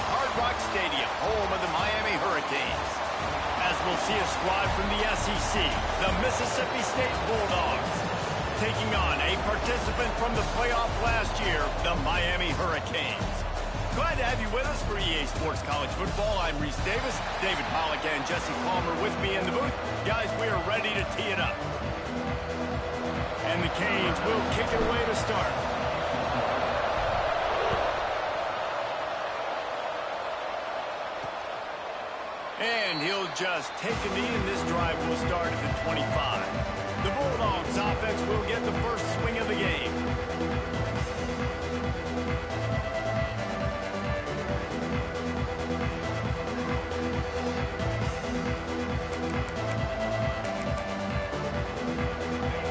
Hard Rock Stadium, home of the Miami Hurricanes. As we'll see a squad from the SEC, the Mississippi State Bulldogs, taking on a participant from the playoff last year, the Miami Hurricanes. Glad to have you with us for EA Sports College Football. I'm Reese Davis, David Pollack and Jesse Palmer with me in the booth. Guys, we are ready to tee it up. And the Canes will kick it away to start. And he'll just take a knee, and this drive will start at the 25. The Bulldogs offense will get the first swing of the game.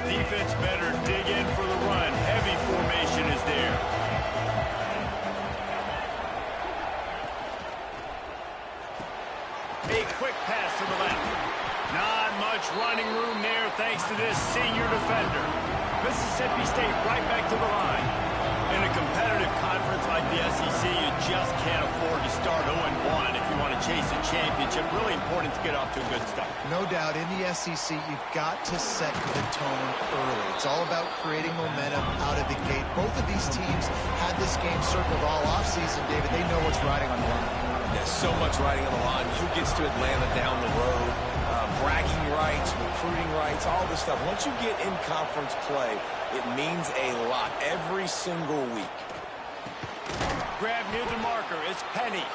Defense better dig in for the run. Heavy formation is there. A quick pass to the left. Not much running room there thanks to this senior defender. Mississippi State right back to the line. In a competitive conference like the SEC, you just can't afford to start 0-1 if you want to chase a championship. Really important to get off to a good start. No doubt, in the SEC, you've got to set the tone early. It's all about creating momentum out of the gate. Both of these teams had this game circled all offseason, David. They know what's riding on the line. There's so much riding on the line. Who gets to Atlanta down the road? Bragging rights, recruiting rights, all this stuff. Once you get in conference play, it means a lot every single week. Grab near the marker. It's Penny.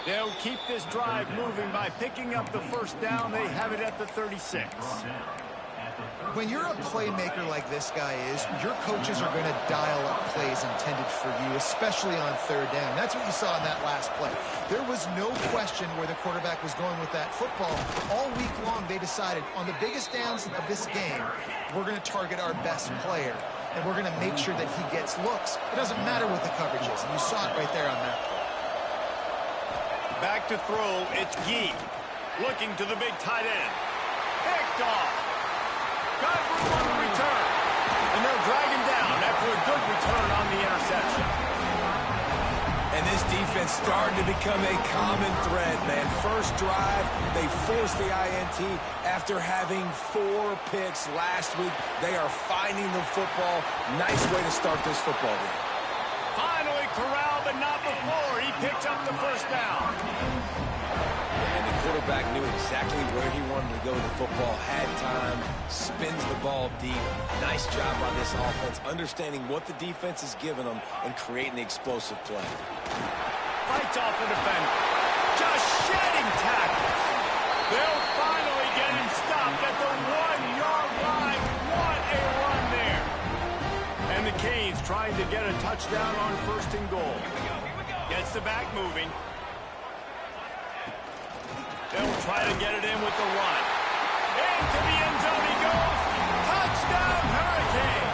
They'll keep this drive moving by picking up the first down. They have it at the 36. When you're a playmaker like this guy is, your coaches are going to dial up plays intended for you, especially on third down. That's what you saw in that last play. There was no question where the quarterback was going with that football. All week long, they decided on the biggest downs of this game, we're going to target our best player, and we're going to make sure that he gets looks. It doesn't matter what the coverage is, and you saw it right there on that play. Back to throw, it's Gee. Looking to the big tight end. Picked off. Got room on the return. And they'll drag him down after a good return on the interception. And this defense starting to become a common thread, man. First drive, they forced the INT after having 4 picks last week. They are finding the football. Nice way to start this football game. Finally corralled, but not before. He picks up the first down. And the quarterback knew exactly where he wanted to go with the football, had time, spins the ball deep. Nice job by this offense, understanding what the defense is giving them and creating the explosive play. Fights off the defender. Just shedding tackles. They'll finally get him stopped at the 1-yard line. What a run there. And the Canes trying to get a touchdown on 1st and goal. Gets the back moving. They'll try to get it in with the run. Into the end zone he goes. Touchdown, Hurricane.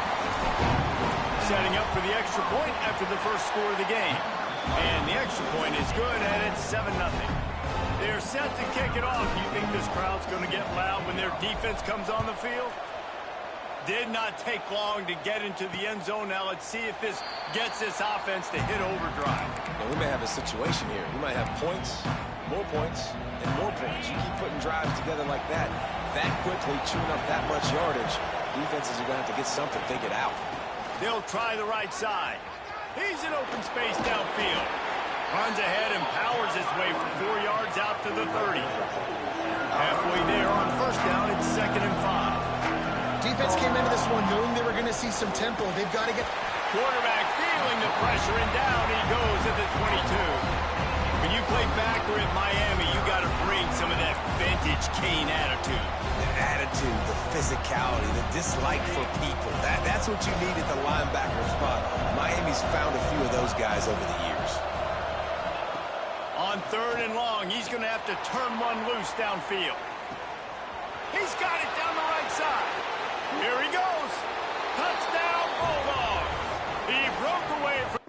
Setting up for the extra point after the first score of the game. And the extra point is good, and it's 7-0. They're set to kick it off. You think this crowd's going to get loud when their defense comes on the field? Did not take long to get into the end zone. Now let's see if this gets this offense to hit overdrive. Now, we may have a situation here. We might have points, more points, and more points. You keep putting drives together like that quickly, chewing up that much yardage, defenses are going to have to get something figured out. They'll try the right side. He's in open space downfield. Runs ahead and powers his way for 4 yards out to the 30. Halfway there on first down, it's 2nd and 5. Defense came into this one knowing they were going to see some tempo. They've got to get... Quarterback feeling the pressure, and down he goes at the 22. When you play backer at Miami, you got to bring some of that vintage Cane attitude. The attitude, the physicality, the dislike for people. That's what you need at the linebacker spot. Miami's found a few of those guys over the years. On 3rd and long, he's going to have to turn one loose downfield. He's got it down the right side. Here he goes. Touchdown, Bulldogs. He broke away from...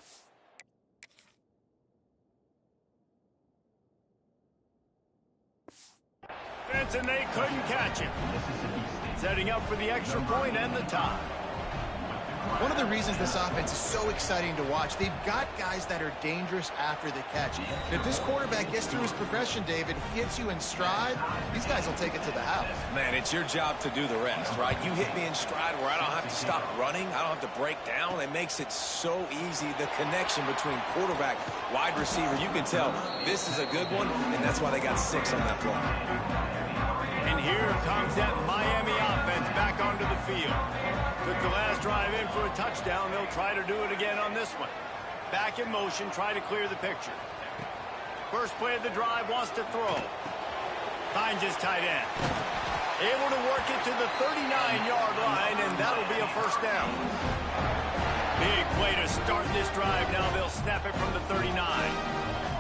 and they couldn't catch him. Setting up for the extra point and the tie. One of the reasons this offense is so exciting to watch, they've got guys that are dangerous after the catch. And if this quarterback gets through his progression, David, gets you in stride, these guys will take it to the house. Man, it's your job to do the rest, right? You hit me in stride where I don't have to stop running. I don't have to break down. It makes it so easy. The connection between quarterback, wide receiver, you can tell this is a good one, and that's why they got 6 on that play. And here comes that Miami offense back onto the field. Took the last drive in for a touchdown. They'll try to do it again on this one. Back in motion, try to clear the picture. First play of the drive, wants to throw. Finds his tight end. Able to work it to the 39-yard line, and that'll be a first down. Big play to start this drive. Now they'll snap it from the 39.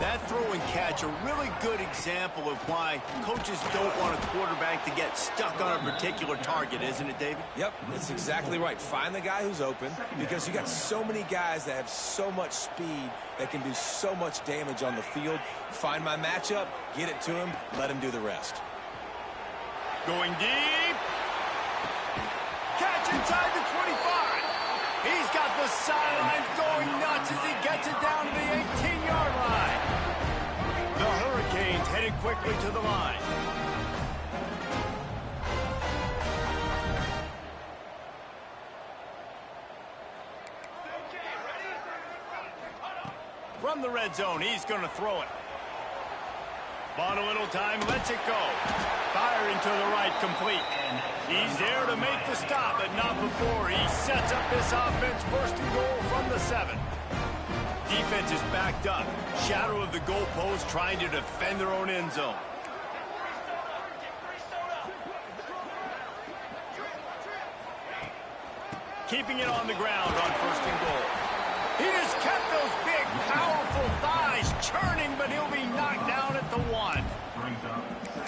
That throw and catch, a really good example of why coaches don't want a quarterback to get stuck on a particular target, isn't it, David? Yep, that's exactly right. Find the guy who's open, because you got so many guys that have so much speed that can do so much damage on the field. Find my matchup, get it to him, let him do the rest. Going deep. Catch inside the 25. He's got the sidelines going nuts as he gets it down to the 18-yard line. The Hurricanes headed quickly to the line. From the red zone, he's going to throw it. Bought a little time, lets it go. Firing to the right, complete. He's there to make the stop, but not before. He sets up this offense, first and goal from the 7. Defense is backed up. Shadow of the goalpost, trying to defend their own end zone. Keeping it on the ground on first and goal. He has kept those big, powerful thighs churning, but he'll be knocked down at the 1.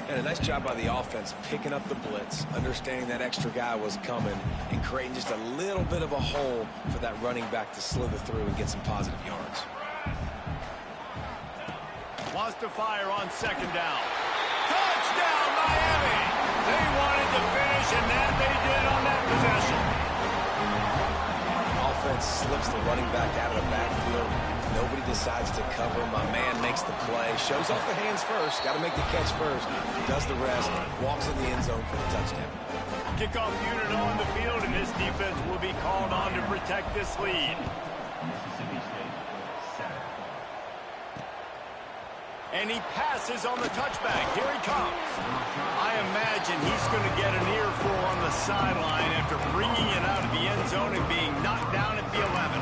And a nice job by the offense picking up the blitz, understanding that extra guy was coming, and creating just a little bit of a hole for that running back to slither through and get some positive yards. Wants to fire on second down. Touchdown, Miami! They wanted to finish, and that they did on that possession. Offense slips the running back out of the backfield. Nobody decides to cover. My man makes the play. Shows off the hands first. Got to make the catch first. Does the rest. Walks in the end zone for the touchdown. Kickoff unit on the field, and this defense will be called on to protect this lead. And he passes on the touchback. Here he comes. I imagine he's going to get an earful on the sideline after bringing it out of the end zone and being knocked down at the 11.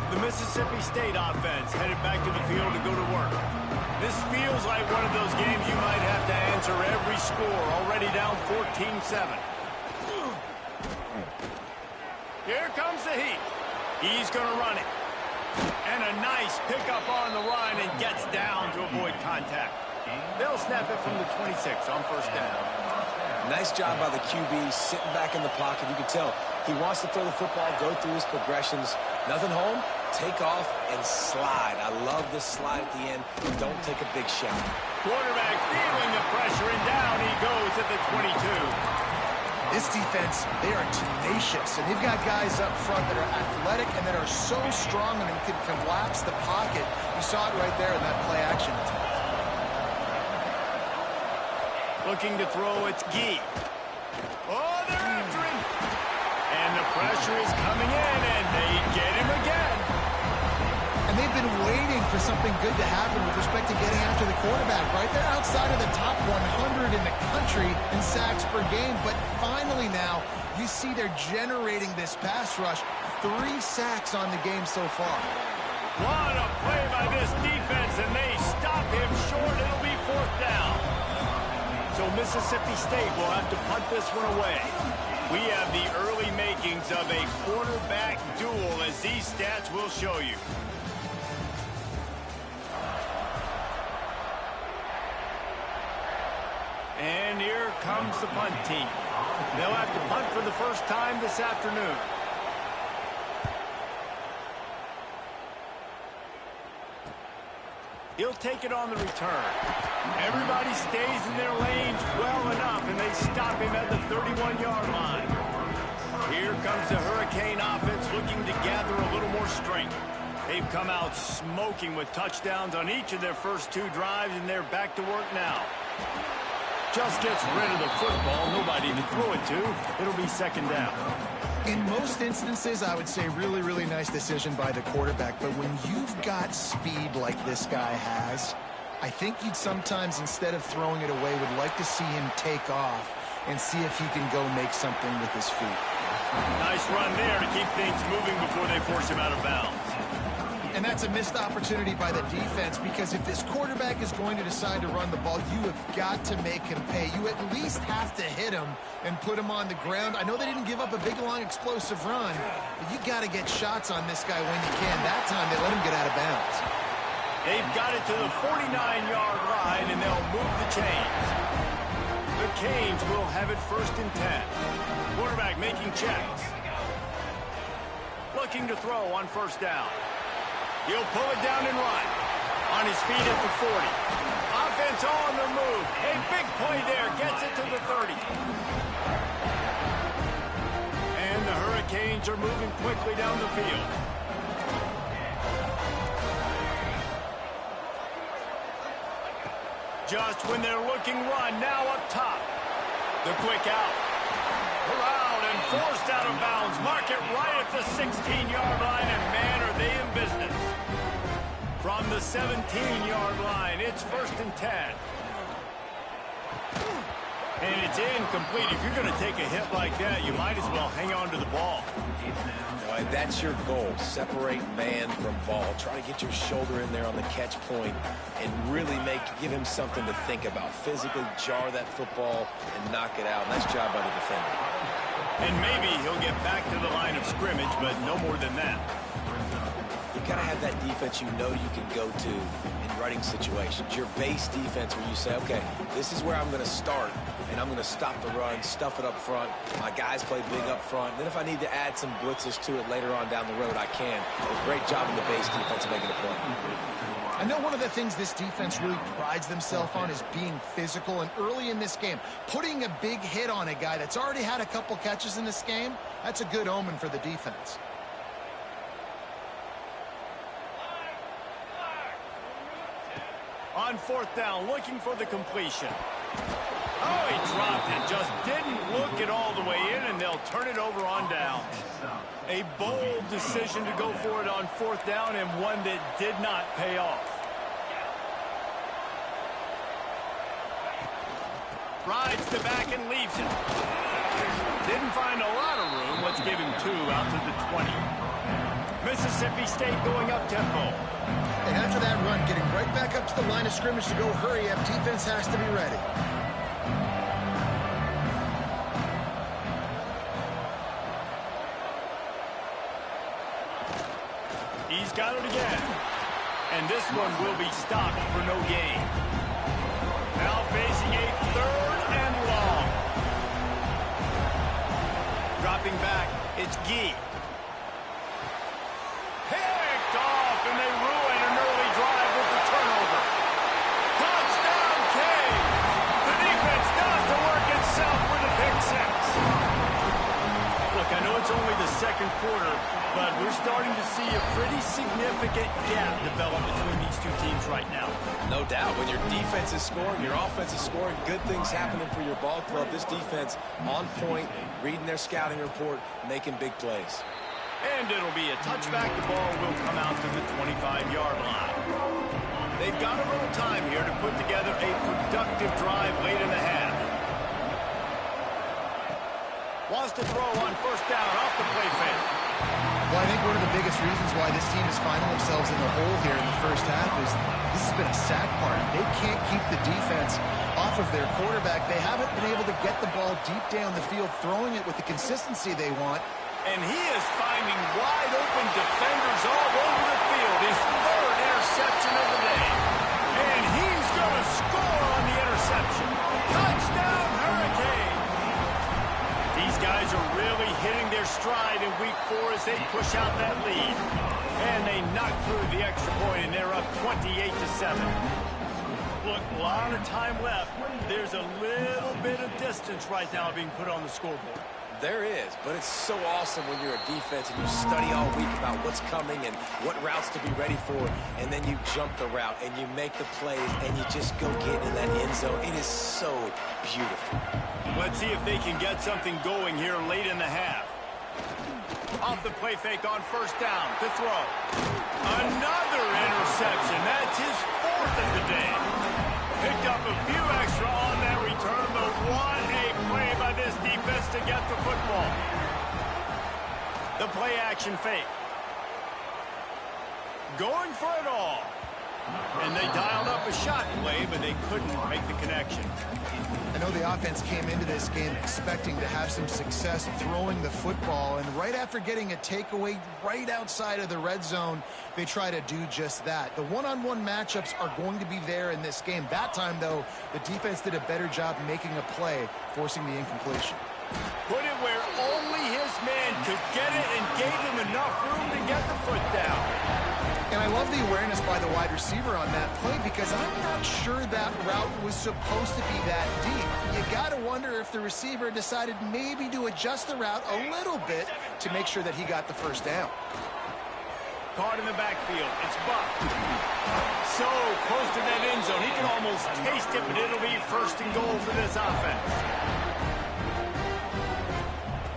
The Mississippi State offense headed back to the field to go to work. This feels like one of those games you might have to answer every score, already down 14-7. Here comes the heat. He's going to run it. And a nice pickup on the run, and gets down to avoid contact. They'll snap it from the 26 on first down. Nice job by the QB, sitting back in the pocket. You can tell he wants to throw the football, go through his progressions. Nothing home, take off and slide. I love the slide at the end. Don't take a big shot. Quarterback feeling the pressure, and down he goes at the 22. This defense, they are tenacious, and they've got guys up front that are athletic and that are so strong and can collapse the pocket. You saw it right there in that play action attempt. Looking to throw, it's Gee. Oh, they're after him. And the pressure is coming in, and they get him again. And they've been waiting for something good to happen with respect to getting after the quarterback, right? They're outside of the top 100 in the country in sacks per game, but finally now you see they're generating this pass rush. 3 sacks on the game so far. What a play by this defense, and they stop him short. It'll be fourth down. So Mississippi State will have to punt this one away. We have the early makings of a quarterback duel, as these stats will show you. And here comes the punt team. They'll have to punt for the first time this afternoon. He'll take it on the return. Everybody stays in their lanes well enough, and they stop him at the 31-yard line. Here comes the Hurricane offense scoring. They've come out smoking with touchdowns on each of their first 2 drives, and they're back to work now. Just gets rid of the football. Nobody to throw it to. It'll be second down. In most instances, I would say really, really nice decision by the quarterback. But when you've got speed like this guy has, I think you'd sometimes, instead of throwing it away, would like to see him take off and see if he can go make something with his feet. Nice run there to keep things moving before they force him out of bounds. And that's a missed opportunity by the defense, because if this quarterback is going to decide to run the ball, you have got to make him pay. You at least have to hit him and put him on the ground. I know they didn't give up a big, long, explosive run, but you got to get shots on this guy when you can. That time, they let him get out of bounds. They've got it to the 49-yard line, and they'll move the chains. The Canes will have it first and 10. Quarterback making checks. Looking to throw on first down. He'll pull it down and run. On his feet at the 40. Offense on the move. A big play there. Gets it to the 30. And the Hurricanes are moving quickly down the field. Just when they're looking run, now up top. The quick out. Around and forced out of bounds. Mark it right at the 16-yard line, and man, are they in business. From the 17-yard line, it's first and 10. And it's incomplete. If you're going to take a hit like that, you might as well hang on to the ball. Boy, that's your goal. Separate man from ball. Try to get your shoulder in there on the catch point and really give him something to think about. Physically jar that football and knock it out. Nice job by the defender. And maybe he'll get back to the line of scrimmage, but no more than that. You got to have that defense you know you can go to in running situations. Your base defense where you say, okay, this is where I'm going to start, and I'm going to stop the run, stuff it up front. My guys play big up front. Then if I need to add some blitzes to it later on down the road, I can. A great job in the base defense making a play. I know one of the things this defense really prides themselves on is being physical, and early in this game, putting a big hit on a guy that's already had a couple catches in this game, that's a good omen for the defense. On fourth down, looking for the completion. Oh, he dropped it. Just didn't look it all the way in, and they'll turn it over on down. A bold decision to go for it on fourth down, and one that did not pay off. Rides the back and leaves it. Didn't find a lot of room. Let's give him 2 out to the 20. Mississippi State going up tempo. And after that run, getting right back up to the line of scrimmage to go hurry up, defense has to be ready. He's got it again. And this one will be stopped for no gain. Now facing a third and long. Dropping back, it's Gee. Picked off, and they ruin an early drive with the turnover. Touchdown, Canes. The defense does the work itself with a pick 6. Look, I know it's only the second quarter, but we're starting to see a pretty significant gap develop between these two teams right now. No doubt. When your defense is scoring, your offense is scoring, good things happening for your ball club. This defense on point, reading their scouting report, making big plays. And it'll be a touchback. The ball will come out to the 25-yard line. They've got a little time here to put together a productive drive late in the half. Wants to throw on first down off the play fake. Well, I think one of the biggest reasons why this team is finding themselves in the hole here in the first half is this has been a sack party. They can't keep the defense off of their quarterback. They haven't been able to get the ball deep down the field, throwing it with the consistency they want. And he is finding wide-open defenders all over the field. His third interception of the day. And he's going to score on the interception. Touchdown, Hurricane! These guys are really hitting their stride in week 4 as they push out that lead. And they knock through the extra point, and they're up 28-7. Look, a lot of time left. There's a little bit of distance right now being put on the scoreboard. There is, but it's so awesome when you're a defense and you study all week about what's coming and what routes to be ready for, and then you jump the route and you make the plays and you just go get in that end zone. It is so beautiful. Let's see if they can get something going here late in the half. Off the play fake on first down to throw. Another interception. That's his 4th of the day. Picked up a few extra on that return, but what a play by this defense to get the football. The play action fake. Going for it all. And they dialed up a shot play, but they couldn't make the connection. I know the offense came into this game expecting to have some success throwing the football, and right after getting a takeaway right outside of the red zone, they try to do just that. The one-on-one matchups are going to be there in this game. That time, though, the defense did a better job making a play, forcing the incompletion. Put it where only his man could get it and gave him enough room to get the foot down. And I love the awareness by the wide receiver on that play because I'm not sure that route was supposed to be that deep. You got to wonder if the receiver decided maybe to adjust the route a little bit to make sure that he got the first down. Caught in the backfield. It's Buck. So close to that end zone. He can almost taste it, but it'll be first and goal for this offense.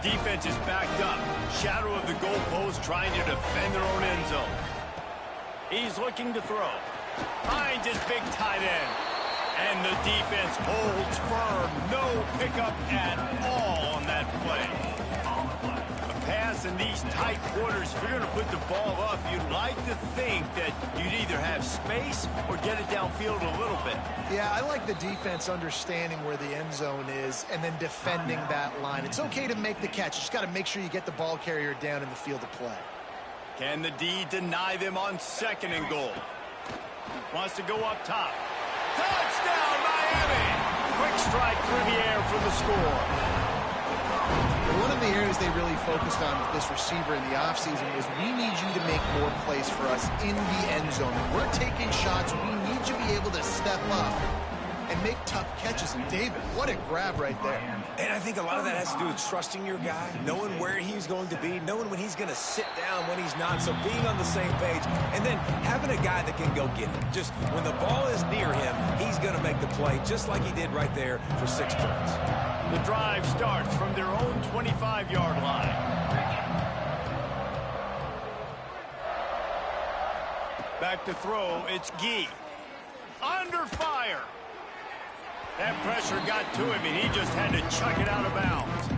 Defense is backed up. Shadow of the goalpost trying to defend their own end zone. He's looking to throw. Finds his big tight end. And the defense holds firm. No pickup at all on that play. A pass in these tight quarters, if you're going to put the ball up, you'd like to think that you'd either have space or get it downfield a little bit. Yeah, I like the defense understanding where the end zone is and then defending that line. It's okay to make the catch. You just got to make sure you get the ball carrier down in the field of play. Can the D deny them on 2nd and goal? Wants to go up top. Touchdown, Miami! Quick strike through the air for the score. One of the areas they really focused on with this receiver in the offseason was we need you to make more plays for us in the end zone. If we're taking shots, we need you to be able to step up and make tough catches. And David, what a grab right there. And I think a lot of that has to do with trusting your guy, knowing where he's going to be, knowing when he's going to sit down, when he's not. So being on the same page, and then having a guy that can go get it. Just when the ball is near him, he's going to make the play, just like he did right there for 6 points. The drive starts from their own 25-yard line. Back to throw, it's Gee. Under fire. That pressure got to him, and he just had to chuck it out of bounds.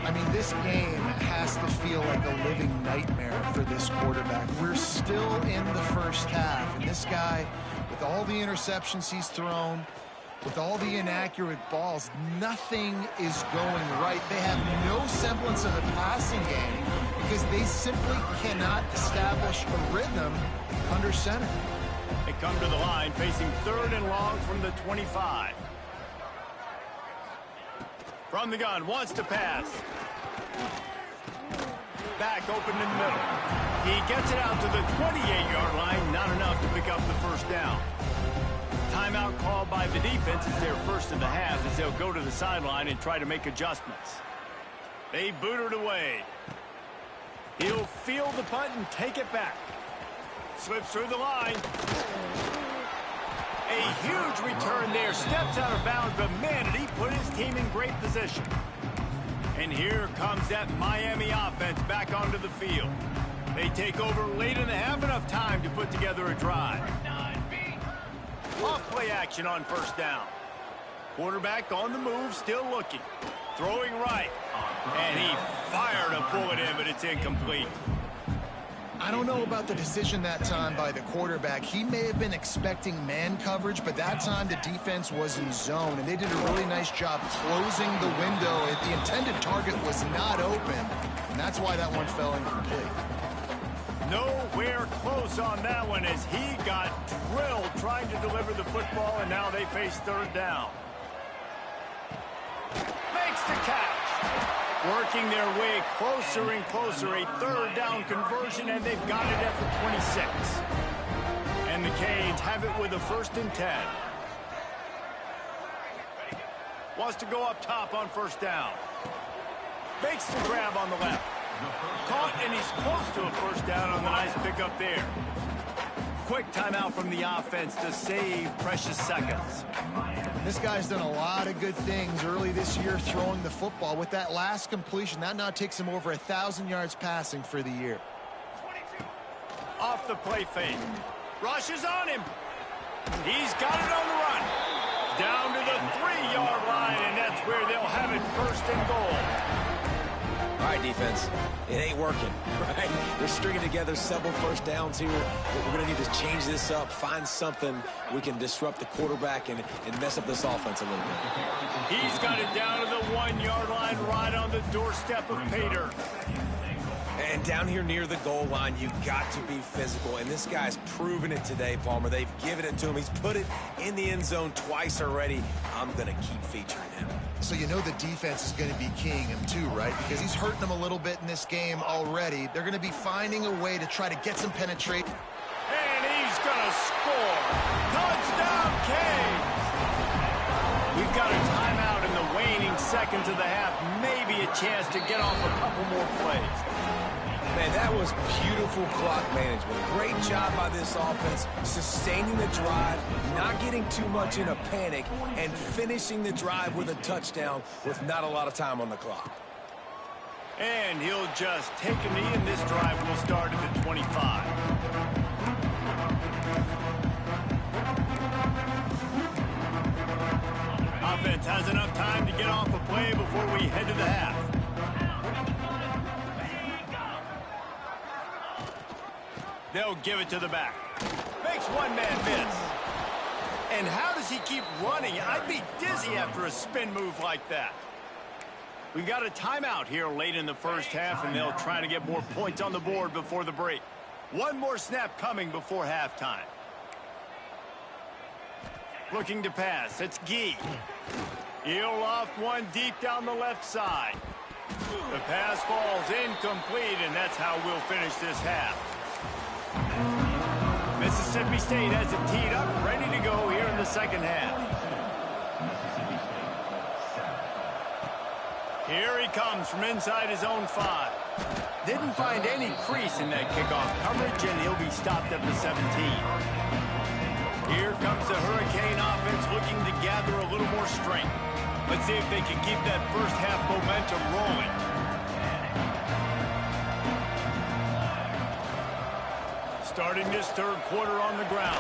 I mean, this game has to feel like a living nightmare for this quarterback. We're still in the first half, and this guy, with all the interceptions he's thrown, with all the inaccurate balls, nothing is going right. They have no semblance of a passing game because they simply cannot establish a rhythm under center. They come to the line facing 3rd and long from the 25. From the gun, wants to pass. Back open in the middle. He gets it out to the 28-yard line, not enough to pick up the first down. Timeout called by the defense is their first of the half as they'll go to the sideline and try to make adjustments. They boot it away. He'll field the punt and take it back. Slips through the line. A huge return there. Steps out of bounds, but man, did he put his team in great position. And here comes that Miami offense back onto the field. They take over late in the half, enough time to put together a drive. Off play action on first down. Quarterback on the move, still looking. Throwing right. And he fired a bullet in, but it's incomplete. I don't know about the decision that time by the quarterback. He may have been expecting man coverage, but that time the defense was in zone, and they did a really nice job closing the window. The intended target was not open, and that's why that one fell incomplete. Nowhere close on that one as he got drilled trying to deliver the football, and now they face 3rd down. Makes the catch. Working their way closer and closer, a 3rd down conversion, and they've got it at the 26. And the Canes have it with a 1st and 10. Wants to go up top on first down. Makes the grab on the left. Caught, and he's close to a first down on the nice pickup there. Quick timeout from the offense to save precious seconds. This guy's done a lot of good things early this year throwing the football. With that last completion, that now takes him over 1,000 yards passing for the year. Off the play fake. Rushes on him. He's got it on the run. Down to the 3-yard line, and that's where they'll have it first and goal. All right, defense, it ain't working, right? They're stringing together several first downs here, but we're going to need to change this up, find something we can disrupt the quarterback and mess up this offense a little bit. He's got it down to the 1-yard line right on the doorstep of Pater. And down here near the goal line, you got to be physical, and this guy's proven it today, Palmer. They've given it to him. He's put it in the end zone twice already. I'm going to keep featuring him. So you know the defense is going to be keying him too, right? Because he's hurting them a little bit in this game already. They're going to be finding a way to try to get some penetration. And he's going to score. Touchdown, Canes! We've got a timeout in the waning seconds of the half. Maybe a chance to get off a couple more plays. Man, that was beautiful clock management. Great job by this offense, sustaining the drive, not getting too much in a panic, and finishing the drive with a touchdown with not a lot of time on the clock. And he'll just take a knee, and this drive will start at the 25. Offense has enough time to get off a play before we head to the half. They'll give it to the back. Makes one man miss. And how does he keep running? I'd be dizzy after a spin move like that. We've got a timeout here late in the first half, and they'll try to get more points on the board before the break. One more snap coming before halftime. Looking to pass. It's Gee. He'll loft one deep down the left side. The pass falls incomplete, and that's how we'll finish this half. Mississippi State has it teed up, ready to go here in the second half. Here he comes from inside his own 5. Didn't find any crease in that kickoff coverage, and he'll be stopped at the 17. Here comes the Hurricane offense looking to gather a little more strength. Let's see if they can keep that first half momentum rolling. Starting this third quarter on the ground.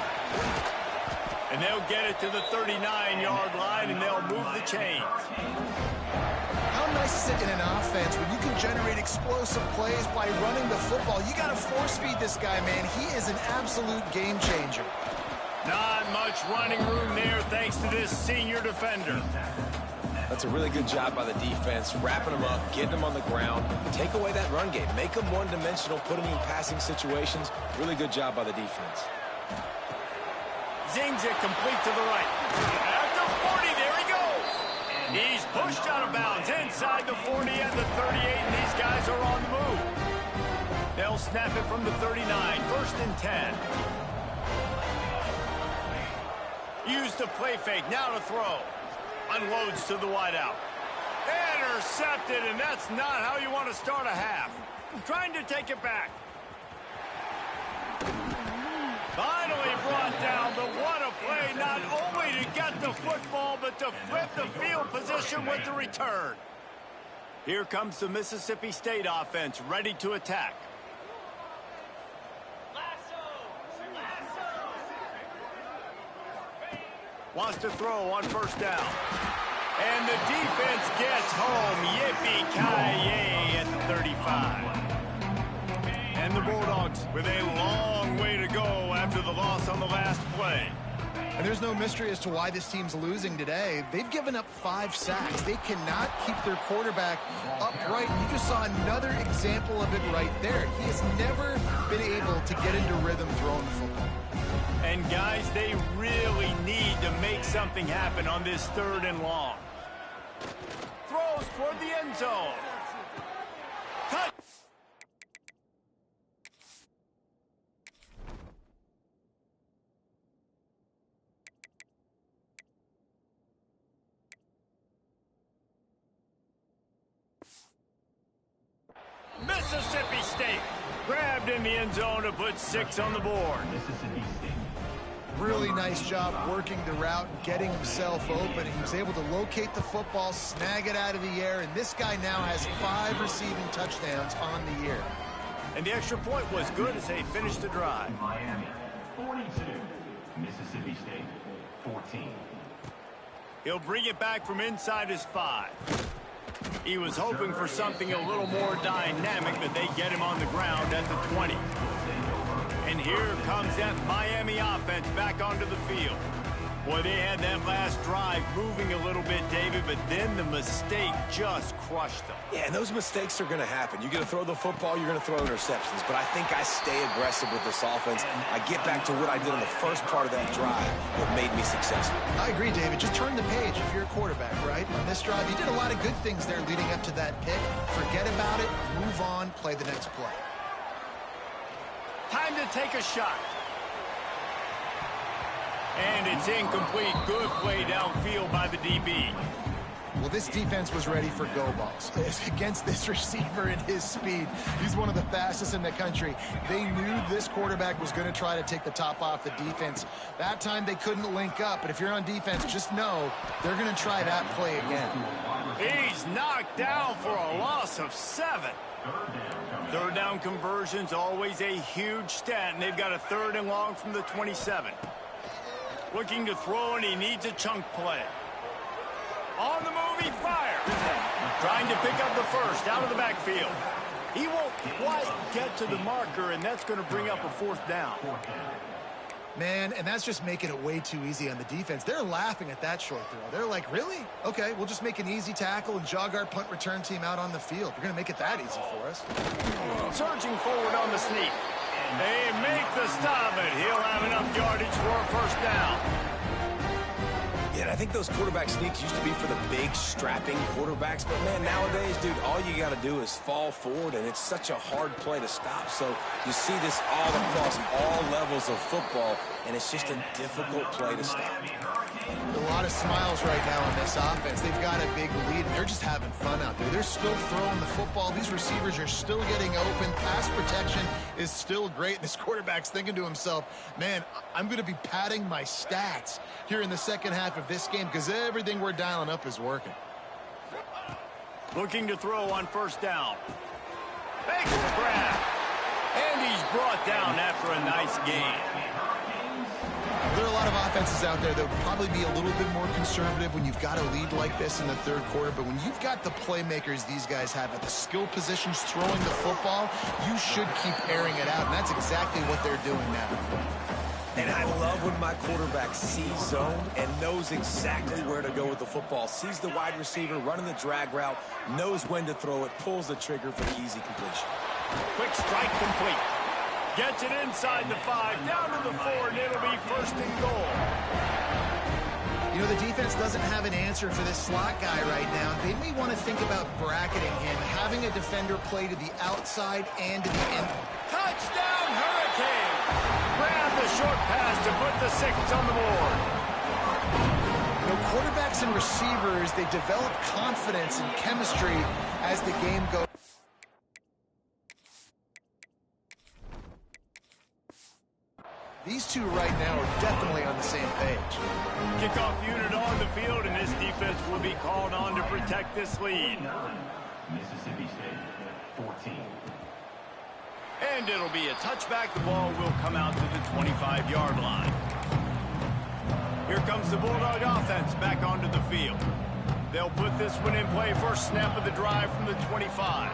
And they'll get it to the 39-yard line, and they'll move the chains. How nice is it in an offense when you can generate explosive plays by running the football? You got to force feed this guy, man. He is an absolute game changer. Not much running room there thanks to this senior defender. That's a really good job by the defense, wrapping them up, getting them on the ground, take away that run game, make them one-dimensional, put them in passing situations. Really good job by the defense. Zings it complete to the right. At the 40, there he goes. He's pushed out of bounds inside the 40 and the 38, and these guys are on the move. They'll snap it from the 39, first and 10. Use the play fake, now to throw. Unloads to the wideout. Intercepted, and that's not how you want to start a half. Trying to take it back. Finally brought down, but what a play, not only to get the football, but to flip the field position with the return. Here comes the Mississippi State offense, ready to attack. Wants to throw on first down. And the defense gets home. Yippee-ki-yay at the 35. And the Bulldogs with a long way to go after the loss on the last play. And there's no mystery as to why this team's losing today. They've given up 5 sacks. They cannot keep their quarterback upright. You just saw another example of it right there. He has never been able to get into rhythm throwing the football. And guys, they really need to make something happen on this 3rd and long. Throws toward the end zone. Touch. mistake. Grabbed in the end zone to put 6 on the board. Really nice job working the route and getting himself open. He was able to locate the football, snag it out of the air, and this guy now has 5 receiving touchdowns on the year. And the extra point was good as they finished the drive. Miami, 42. Mississippi State, 14. He'll bring it back from inside his 5. He was hoping for something a little more dynamic, but they get him on the ground at the 20. And here comes that Miami offense back onto the field. Boy, they had that last drive moving a little bit, David, but then the mistake just crushed them. Yeah, and those mistakes are going to happen. You're going to throw the football, you're going to throw interceptions. But I think I stay aggressive with this offense. I get back to what I did in the first part of that drive that made me successful. I agree, David. Just turn the page if you're a quarterback, right? On this drive, you did a lot of good things there leading up to that pick. Forget about it, move on, play the next play. Time to take a shot. And it's incomplete. Good play downfield by the DB. Well, this defense was ready for go balls. Against this receiver and his speed, he's one of the fastest in the country. They knew this quarterback was going to try to take the top off the defense. That time they couldn't link up, but if you're on defense, just know they're going to try that play again. He's knocked down for a loss of 7. Third down conversion's always a huge stat, and they've got a 3rd and long from the 27. Looking to throw, and he needs a chunk play. On the move, he fires. Trying to pick up the first out of the backfield. He won't quite get to the marker, and that's going to bring up a 4th down. Man, and that's just making it way too easy on the defense. They're laughing at that short throw. They're like, really? Okay, we'll just make an easy tackle and jog our punt return team out on the field. You're going to make it that easy for us. Surging forward on the sneak. They make the stop, but he'll have enough yardage for a 1st down. Yeah, and I think those quarterback sneaks used to be for the big, strapping quarterbacks. But, man, nowadays, dude, all you got to do is fall forward, and it's such a hard play to stop. So you see this all across all levels of football, and it's just a difficult play to stop. A lot of smiles right now on this offense. They've got a big lead, and they're just having fun out there. They're still throwing the football. These receivers are still getting open. Pass protection is still great. And this quarterback's thinking to himself, man, I'm going to be padding my stats here in the second half of this game because everything we're dialing up is working. Looking to throw on 1st down. Makes the grab. And he's brought down after a nice gain. There are a lot of offenses out there that would probably be a little bit more conservative when you've got a lead like this in the 3rd quarter, but when you've got the playmakers these guys have at the skill positions throwing the football, you should keep airing it out, and that's exactly what they're doing now. And I love when my quarterback sees zone and knows exactly where to go with the football. Sees the wide receiver running the drag route, knows when to throw it, pulls the trigger for the easy completion. Quick strike complete. Gets it inside the 5, down to the 4, and it'll be 1st and goal. You know, the defense doesn't have an answer for this slot guy right now. They may want to think about bracketing him, having a defender play to the outside and to the end. Touchdown, Hurricane! Grab the short pass to put the 6 on the board. You know, quarterbacks and receivers, they develop confidence and chemistry as the game goes. These two right now are definitely on the same page. Kickoff unit on the field, and this defense will be called on to protect this lead. Mississippi State, 14. And it'll be a touchback. The ball will come out to the 25-yard line. Here comes the Bulldog offense back onto the field. They'll put this one in play. First snap of the drive from the 25.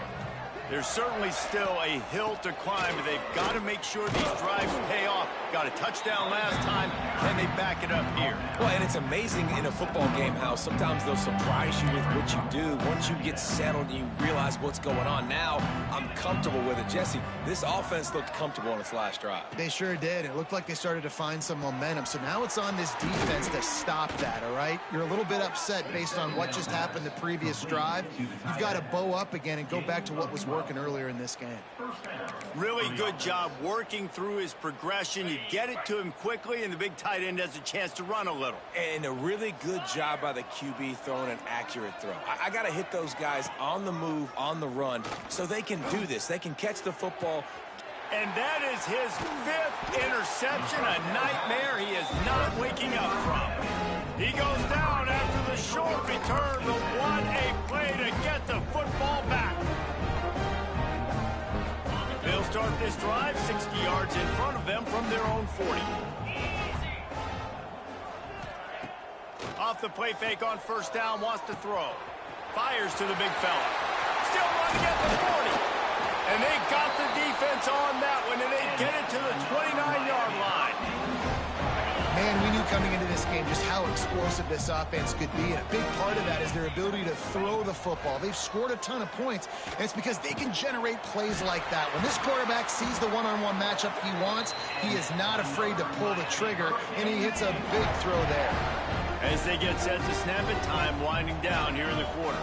There's certainly still a hill to climb, but they've got to make sure these drives pay off. Got a touchdown last time. Can they back it up here? Well, and it's amazing in a football game how sometimes they'll surprise you with what you do. Once you get settled and you realize what's going on, now I'm comfortable with it. Jesse, this offense looked comfortable on its last drive. They sure did. It looked like they started to find some momentum. So now it's on this defense to stop that, all right? You're a little bit upset based on what just happened the previous drive. You've got to bow up again and go back to what was working earlier in this game. Really good job working through his progression. You get it to him quickly, and the big tight end has a chance to run a little. And a really good job by the QB throwing an accurate throw. I got to hit those guys on the move, on the run, so they can do this. They can catch the football. And that is his 5th interception, a nightmare he is not waking up from. He goes down after the short return, but what a play to get the football back. They'll start this drive 60 yards in front of them from their own 40. Off the play fake on first down, wants to throw. Fires to the big fella. Still running at the 40. And they got the defense on that one, and they get it to the 29-yard line. Man, we knew coming into this game just how explosive this offense could be, and a big part of that is their ability to throw the football. They've scored a ton of points, and it's because they can generate plays like that. When this quarterback sees the one-on-one matchup he wants, he is not afraid to pull the trigger, and he hits a big throw there. As they get set to snap it, time winding down here in the quarter.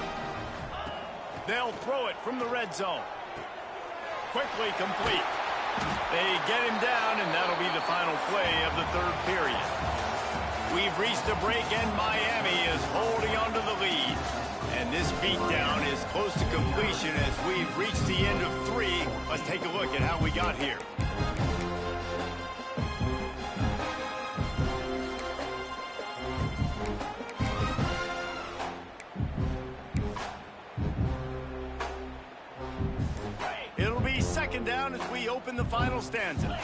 They'll throw it from the red zone. Quickly complete. They get him down, and that'll be the final play of the 3rd period. We've reached a break, and Miami is holding on to the lead. And this beatdown is close to completion as we've reached the end of 3. Let's take a look at how we got here. Second down as we open the final stanza.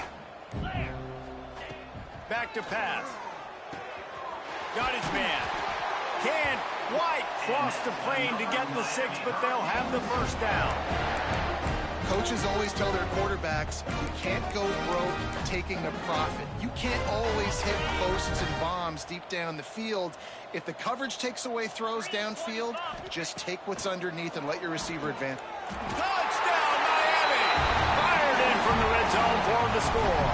Back to pass. Got his man. Can't quite cross the plane to get the 6, but they'll have the first down. Coaches always tell their quarterbacks, you can't go broke taking a profit. You can't always hit posts and bombs deep down the field. If the coverage takes away throws downfield, just take what's underneath and let your receiver advance. Touchdown, Miami! Fired in from the red zone for the score.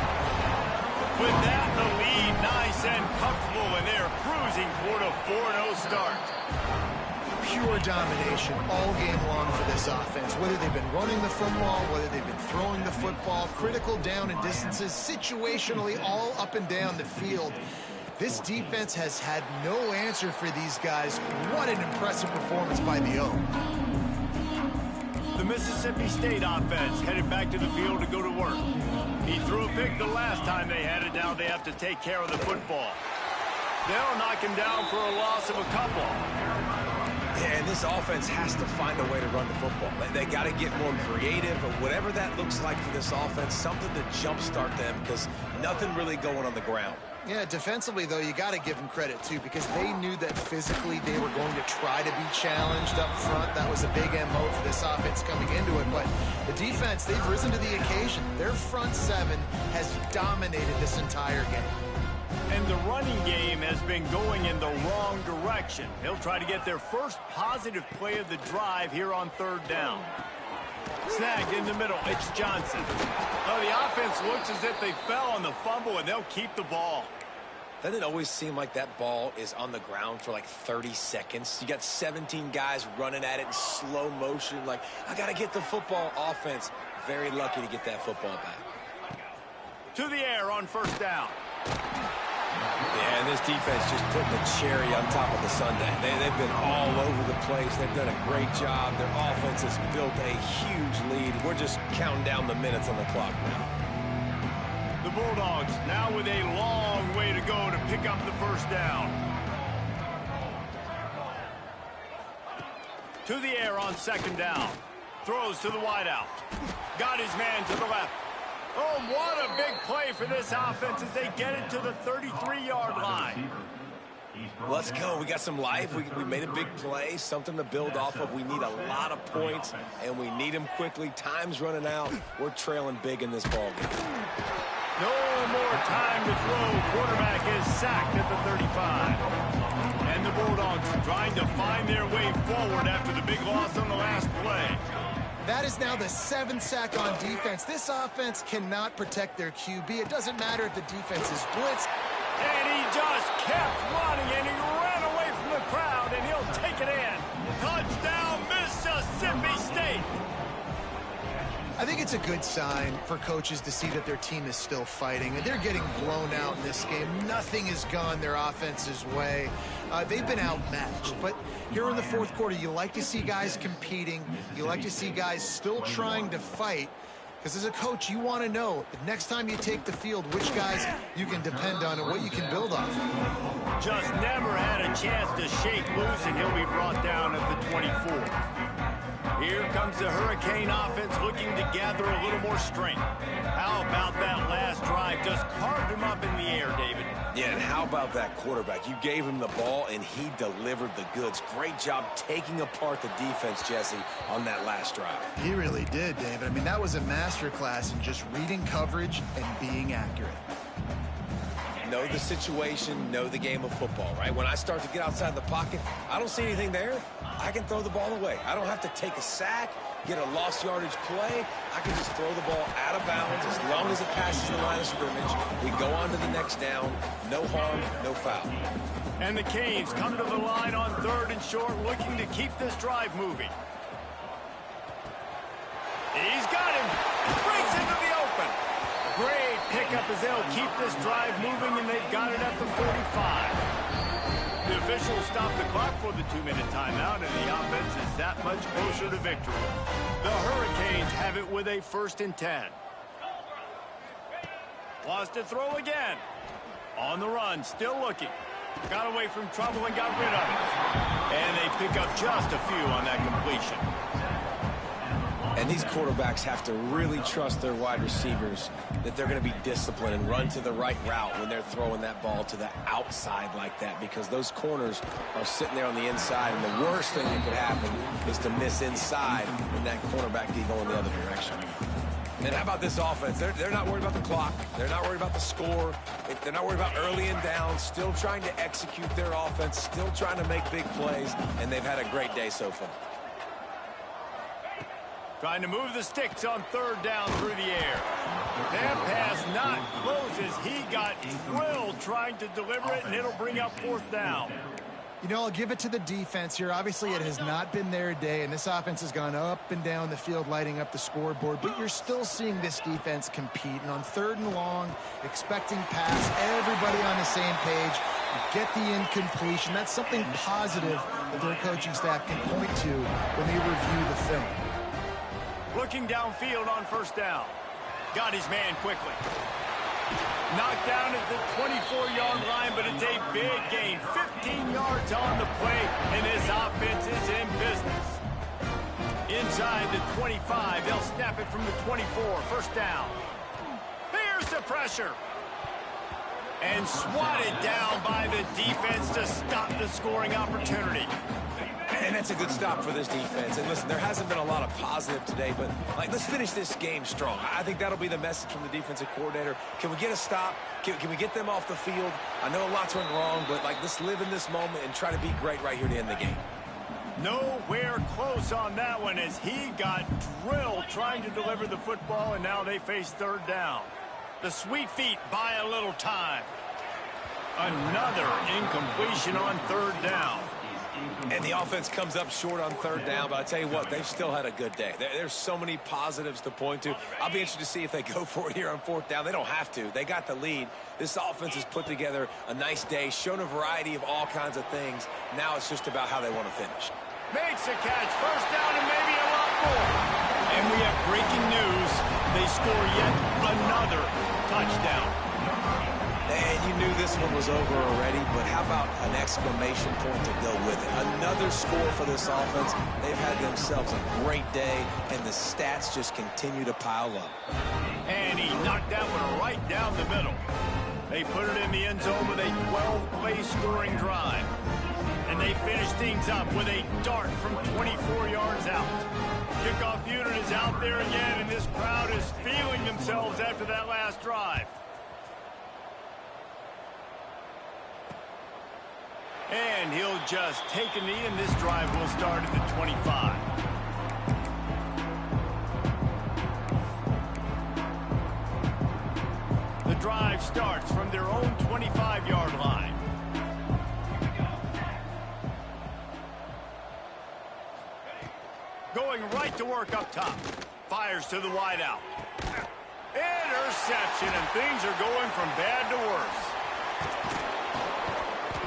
With that, the lead nice and comfortable, and they're cruising toward a 4-0 start. Pure domination all game long for this offense. Whether they've been running the football, whether they've been throwing the football, critical down and distances, situationally all up and down the field. This defense has had no answer for these guys. What an impressive performance by the O. The Mississippi State offense headed back to the field to go to work. He threw a pick the last time they had it. Now they have to take care of the football. They'll knock him down for a loss of a couple. Yeah, and this offense has to find a way to run the football. They got to get more creative, but whatever that looks like for this offense, something to jumpstart them because nothing really going on the ground. Yeah, defensively, though, you got to give them credit, too, because they knew that physically they were going to try to be challenged up front. That was a big MO for this offense coming into it. But the defense, they've risen to the occasion. Their front seven has dominated this entire game. And the running game has been going in the wrong direction. They'll try to get their first positive play of the drive here on third down. Snagged in the middle, it's Johnson. Oh, the offense looks as if they fell on the fumble, and they'll keep the ball. Doesn't it always seem like that ball is on the ground for like 30 seconds? You got 17 guys running at it in slow motion. Like, I got to get the football. Offense, very lucky to get that football back. To the air on first down. Yeah, and this defense just putting the cherry on top of the sundae. They've been all over the place. They've done a great job. Their offense has built a huge lead. We're just counting down the minutes on the clock now. The Bulldogs now with a long way to go to pick up the first down. To the air on second down. Throws to the wideout. Got his man to the left. Oh, what a big play for this offense as they get it to the 33-yard line. Let's go. We got some life. We made a big play, something to build off of. We need a lot of points, and we need them quickly. Time's running out. We're trailing big in this ball game. No more time to throw. Quarterback is sacked at the 35. And the Bulldogs trying to find their way forward after the big loss on the last play. That is now the 7th sack on defense. This offense cannot protect their QB. It doesn't matter if the defense is blitzed. And he just kept running, and he ran away from the crowd, and he'll take it in. Touchdown, Mississippi State. I think it's a good sign for coaches to see that their team is still fighting. And they're getting blown out in this game. Nothing has gone their offense's way. They've been outmatched. But here in the fourth quarter, you like to see guys competing. You like to see guys still trying to fight. Because as a coach, you want to know the next time you take the field, which guys you can depend on and what you can build off. Just never had a chance to shake loose, and he'll be brought down at the 24. Here comes the Hurricane offense looking to gather a little more strength. How about that last drive? Just carved him up in the air, David. Yeah, and how about that quarterback? You gave him the ball, and he delivered the goods. Great job taking apart the defense, Jesse, on that last drive. He really did, David. I mean, that was a masterclass in just reading coverage and being accurate. Know the situation, know the game of football, right? When I start to get outside the pocket, I don't see anything there. I can throw the ball away. I don't have to take a sack, get a lost yardage play. I can just throw the ball out of bounds as long as it passes the line of scrimmage. We go on to the next down. No harm, no foul. And the Canes come to the line on 3rd and short, looking to keep this drive moving. He's got him. Breaks into the open. Great pickup as they'll keep this drive moving, and they've got it at the 45. The officials stop the clock for the 2-minute timeout, and the offense is that much closer to victory. The Hurricanes have it with a 1st and 10. Wants to throw again. On the run, still looking. Got away from trouble and got rid of it. And they pick up just a few on that completion. And these quarterbacks have to really trust their wide receivers that they're going to be disciplined and run to the right route when they're throwing that ball to the outside like that, because those corners are sitting there on the inside, and the worst thing that could happen is to miss inside when that cornerback can go in the other direction. And how about this offense? They're not worried about the clock. They're not worried about the score. They're not worried about early and down. Still trying to execute their offense, still trying to make big plays, and they've had a great day so far. Trying to move the sticks on 3rd down through the air. That pass not close as he got drilled trying to deliver it, and it'll bring up 4th down. You know, I'll give it to the defense here. Obviously, it has not been their day, and this offense has gone up and down the field, lighting up the scoreboard. But you're still seeing this defense compete. And on 3rd and long, expecting pass, everybody on the same page, get the incompletion. That's something positive that their coaching staff can point to when they review the film. Looking downfield on 1st down. Got his man quickly. Knocked down at the 24-yard line, but it's a big gain. 15 yards on the play, and this offense is in business. Inside the 25, they'll snap it from the 24. 1st down. Here's the pressure. And swatted down by the defense to stop the scoring opportunity. And that's a good stop for this defense. And listen, there hasn't been a lot of positive today, but let's finish this game strong. I think that'll be the message from the defensive coordinator. Can we get a stop? Can we get them off the field? I know lots went wrong, but let's live in this moment and try to be great right here to end the game. Nowhere close on that one as he got drilled trying to deliver the football, and now they face 3rd down. The Sweet Feet buy a little time. Another incompletion on 3rd down. And the offense comes up short on 3rd down, but I tell you what, they've still had a good day. There's so many positives to point to. I'll be interested to see if they go for it here on 4th down. They don't have to. They got the lead. This offense has put together a nice day, shown a variety of all kinds of things. Now it's just about how they want to finish. Makes a catch. 1st down and maybe a lot more. And we have breaking news. They score yet another touchdown. And you knew this one was over already, but how about an exclamation point to go with it? Another score for this offense. They've had themselves a great day, and the stats just continue to pile up. And he knocked that one right down the middle. They put it in the end zone with a 12-play scoring drive. And they finish things up with a dart from 24 yards out. Kickoff unit is out there again, and this crowd is feeling themselves after that last drive. And he'll just take a knee, and this drive will start at the 25. The drive starts from their own 25-yard line. Going right to work up top. Fires to the wideout. Interception, and things are going from bad to worse.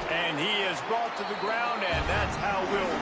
And he is brought to the ground, and that's how we'll